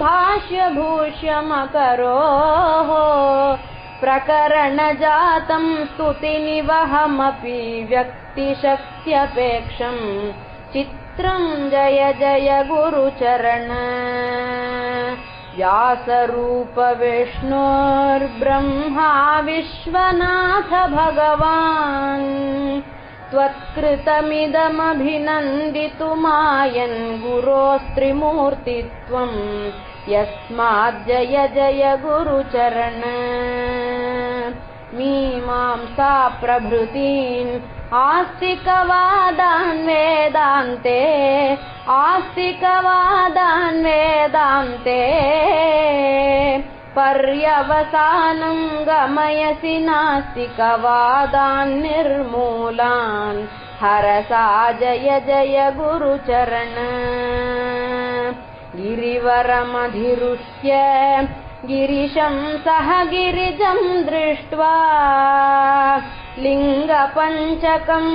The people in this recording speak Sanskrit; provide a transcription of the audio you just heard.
भाष्यभूष्यमकरोः प्रकरणजातं स्तुतिनिवहमपि व्यक्तिशक्त्यपेक्षम् चित्रं जय जय गुरुचरण व्यासरूप विष्णोर्ब्रह्मा विश्वनाथ भगवान् त्वत्कृतमिदमभिनन्दितुमायन् गुरोस्त्रिमूर्तित्वम् यस्मात् जय जय गुरुचरण मीमांसा प्रभृतीन् आस्तिकवादान् वेदान्ते पर्यवसानं गमयसि नास्तिकवादान् निर्मूलान् हरसा जय जय गुरुचरण गिरिवरमधिरुह्य गिरिशं सह गिरिजं दृष्ट्वा लिङ्गपञ्चकं